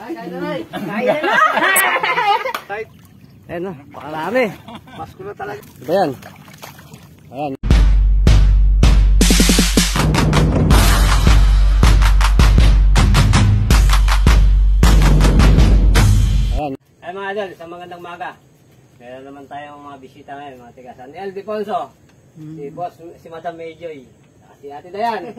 Kain na! Ayan na, pakarami. Pasko na talaga. Ito yan. Ayan. Ayan. Ay mga idol, isang magandang maga. Meron naman tayong mga bisita ngayon, mga tiga San Ildefonso. Si Boss, si Madam Mayjoy. Saka si Ate Dayan.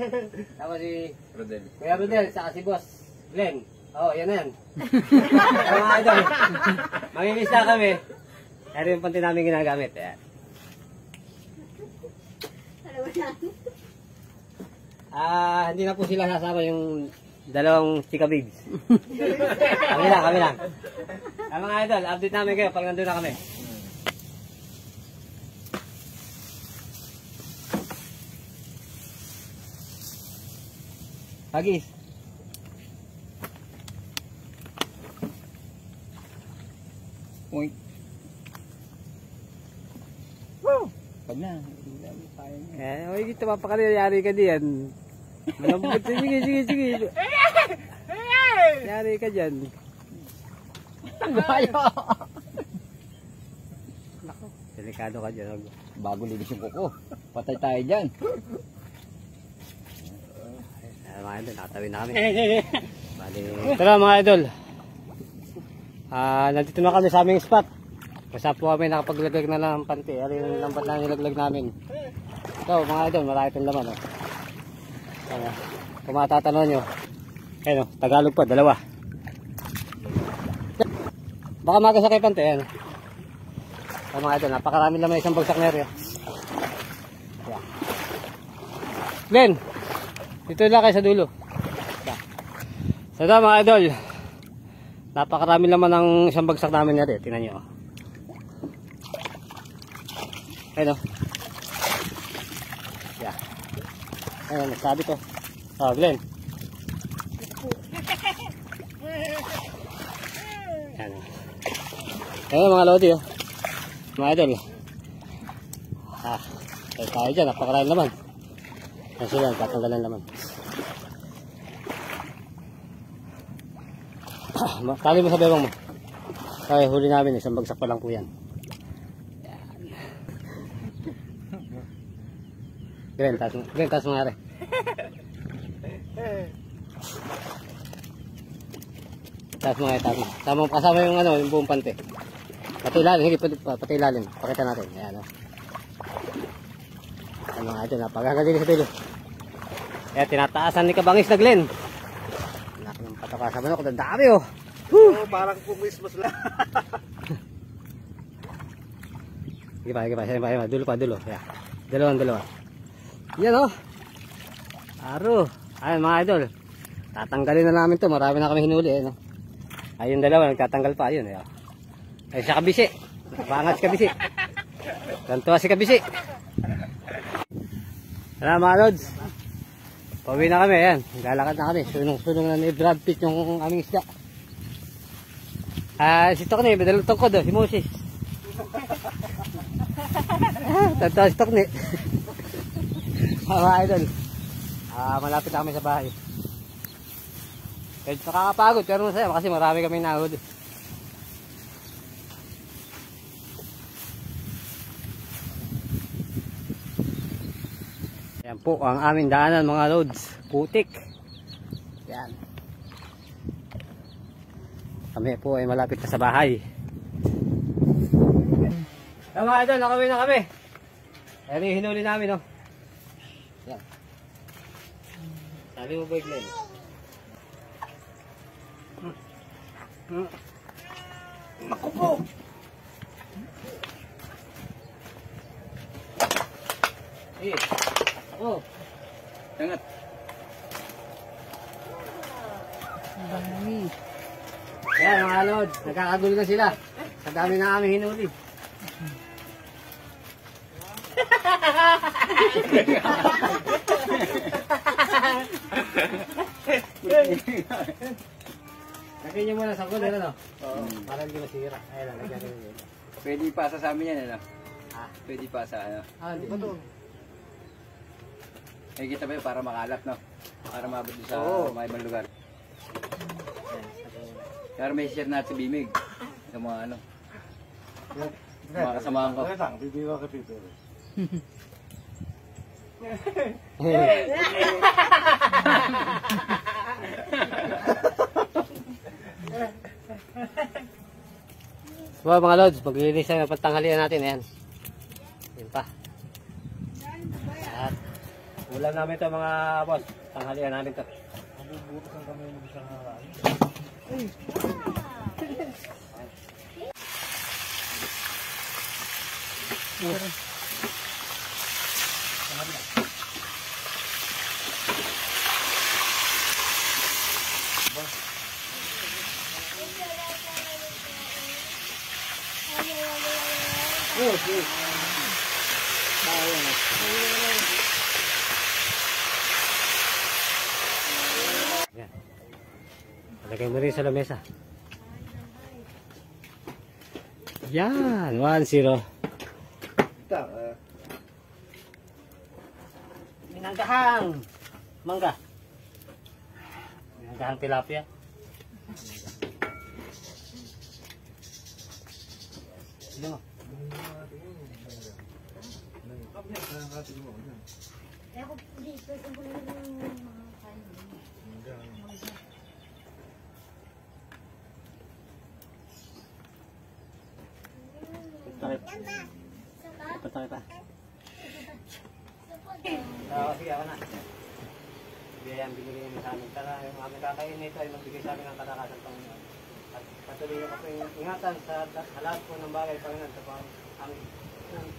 Tapos si Rodel. Kuya Rodel, saka si Boss Glenn. Oh, yan na yan. Ay mga idol, mamimiss na kami. Pero yung panty namin ginagamit. Ayan. Hindi na po sila sasama yung dalawang chika bigs. Kami lang. Ay mga idol, update namin kayo pag nandun na kami. Pagis. Point. Woo! Pag na. Oy, kita mapakayari ka diyan. Malambot. Sige. Yari ka dyan. Bayo! Nako, delikado ka dyan. Bago linis yung kuko. Patay tayo dyan. Mga idol, nakatawin na kami. Bali, ito na mga idol. Nandito na kami sa aming spot. Basta po kami nakapaglaglag na ng panty. Ari yung lambat na nilaglag namin. So mga idol, marami itong laman. Oh. Kung matatanong nyo, ayun, Tagalog pa, dalawa. Baka magasakay panty. Ayan. So mga idol, napakarami naman isang bagsak na rin. Yeah. Glenn, dito lang kayo sa dulo. Yeah. So ito mga idol, napakarami naman ng isang bagsak namin natin. Tingnan nyo. Ayun o. Yeah. Ayun, nagsabi ko. Oh, Glenn. Ayan o. Ayun mga lodi o. Mga idol. Tayo dyan, napakarami naman. Ayan sila, tatanggalan naman. Tali mo sa bebang mo. Okay, huli namin. Isang bagsak pa lang po yan. Glenn, taas mo nga rin. Taas mo nga, taas mo. Kasama yung ano, yung buong pante. Pati ilalim, hindi pati ilalim. Pakita natin. Ayan o. Ano nga ito, napagagaling sa dulo. Kaya tinataasan ni Kabangis na Glenn. Anak ng patakasan mo, ang dami o. Oh, parang kung Christmas lang. Sige pa. Dulo pa. Yeah. Dalawa. Yan o. Aro. Ayun mga idol. Tatanggalin na namin to. Marami na kami hinuli. No? Ayun dalawa. Nagtatanggal pa. Ayun. Ay siya kabisi. Nakabangat si kabisi. Gantuwa si kabisi. Ayan mga lods. Pauwi na kami. Ayan. Galakad na kami. Sunong na ni Brad Pitt yung aming isda. Si Tokni. Badalong tungkod. Si Moses. Tantuwa si Tokni. Mga idol, malapit na kami sa bahay. Kahit nakakapagod pero masaya kasi marami kami nahuli. Yan po ang aming daanan mga loads. Putik. Yan. Kami po ay malapit na sa bahay. Yan mga idol, nakawin na kami. Yan yung hinuli namin no. Yan. Sabi mo ba Glenn? Naku po! Ako. Angat. Yan mga lod, nagkakagulo na sila. Sa dami na aming hinuli. Lagyan nyo muna sa cooler, ano? Oo. Para hindi masira. Ayan lang, lagyan nyo. Pwede ipasa sa amin yan, ano? Ha? Pwede ipasa, ano? Hindi pa to. Ay, kita ba yun para makalat, no? Para mabot sa mga ibang lugar. Kaya may share natin sa Bimig. Sa mga ano. Mga kasamahan ko. Lang, bibiro ka Peter. So mga lods, maglilinis na ng pantanghalian natin. Ayan. Yan pa. At ulam namin to mga boss. Tanghalian namin to. Mabubutas ang kami ng isang haraan. Yan. Palagay mo rin sa lamesa. Yan, 1-0. Minanggahang mangga. Minanggahang tilapia. Ano mo? Takip pa. Sige ako na. Biyayang binigay niyo sa amin. Tara, yung aming kakain nito ay magbigay sa amin ng kalakasan Panginoon. At patuloy ko po yung ingatan sa lahat po ng bagay Panginoon sa aming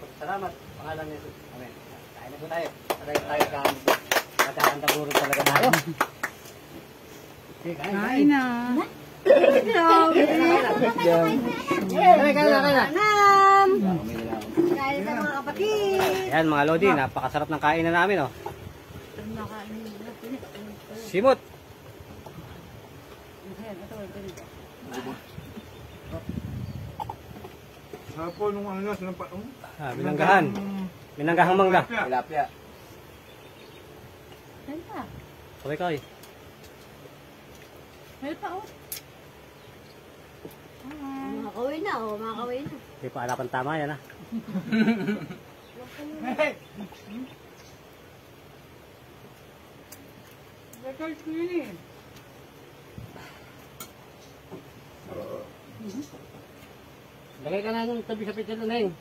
pagsalamat. Pangalan ni Jesus. Amen. Kain na po tayo. Tayo kami. Magkakanda puro talaga tayo. Kain na. Kain na. Kain na mga kapatid. Yan mga Lodi, napakasarap ng kain na namin oh. Simot. Sapo nung ano na, sinampa. Minanggahan. Minanggahang mangga. Tilapia. Kain pa. Okay kay. Kain pa, oh. Makakawin na, oh, makakawin na. Hindi pa alapan tama yan ah. Record ko yun eh. Lagay ka na ng tabi sa pitil na yun.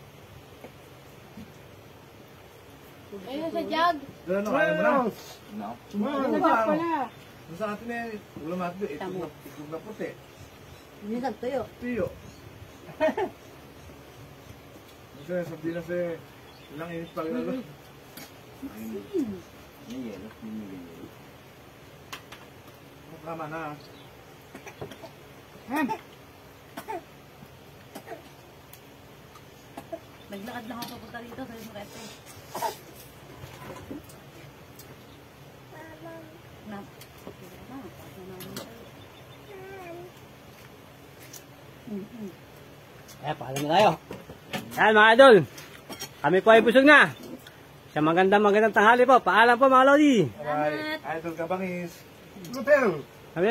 Ayun sa jug. Dala na, kaya mo na. No? Ano Ano pala? Doon sa atin eh, ulam natin eh, itlog na puti. Minsan tuyo. Tiyo. Kasi sabi na si, ilang init pa rin ako. May yelo. May yelo. Tama na. Naglakad lang ako papunta rito sa yung reto. Na. Paalam na tayo. Yan mga idol. Kami po ay busog na. Sa magandang tanghali po. Paalam po mga Lodi. Alright, idol ka bangis. Hotel! Kami